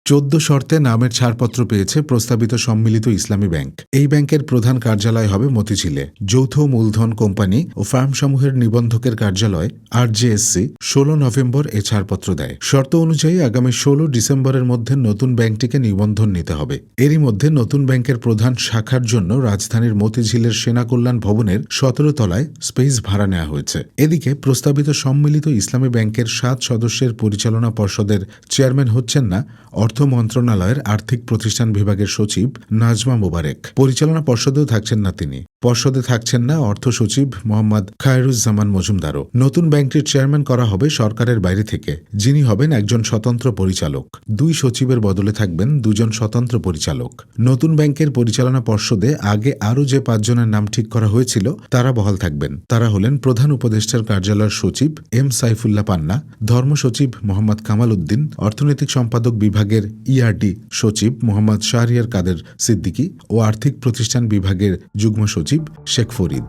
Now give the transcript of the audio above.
14 শর্তে নামের ছাড়পত্র পেয়েছে প্রস্তাবিত সম্মিলিত ইসলামী ব্যাংক। এই ব্যাংকের প্রধান কার্যালয় হবে মতিঝিলে। যৌথ মূলধন কোম্পানি ও ফার্মসমূহের নিবন্ধকের কার্যালয় আরজেএসসি 16 নভেম্বর এ ছাড়পত্র দেয়। শর্ত অনুযায়ী আগামী 16 ডিসেম্বরের মধ্যে নতুন ব্যাংকটিকে নিবন্ধন নিতে হবে। এরই মধ্যে নতুন ব্যাংকের প্রধান শাখার জন্য রাজধানীর মতিঝিলের সেনা কল্যাণ ভবনের 17 তলায় স্পেস ভাড়া নেওয়া হয়েছে। এদিকে প্রস্তাবিত সম্মিলিত ইসলামী ব্যাংকের 7 সদস্যের পরিচালনা পর্ষদের চেয়ারম্যান হচ্ছেন না অর্থ মন্ত্রণালয়ের আর্থিক প্রতিষ্ঠান বিভাগের সচিব নাজমা মোবারেক। পরিচালনা পর্ষদেও থাকছেন না তিনি। পর্ষদে থাকছেন না অর্থ সচিব মোহাম্মদ খায়রুজ্জামান মজুমদারও। নতুন ব্যাংকটির চেয়ারম্যান করা হবে সরকারের বাইরে থেকে, যিনি হবেন একজন স্বতন্ত্র পরিচালক। 2 সচিবের বদলে থাকবেন 2 জন স্বতন্ত্র পরিচালক। নতুন ব্যাংকের পরিচালনা পর্ষদে আগে আরও যে 5 জনের নাম ঠিক করা হয়েছিল তারা বহাল থাকবেন। তারা হলেন প্রধান উপদেষ্টার কার্যালয়ের সচিব এম সাইফুল্লাহ পান্না, ধর্ম সচিব মোহাম্মদ কামাল উদ্দিন, অর্থনৈতিক সম্পাদক বিভাগের ইআরডি সচিব মোহাম্মদ শাহরিয়ার কাদের সিদ্দিকী ও আর্থিক প্রতিষ্ঠান বিভাগের যুগ্ম সচিব শেখ ফরিদ।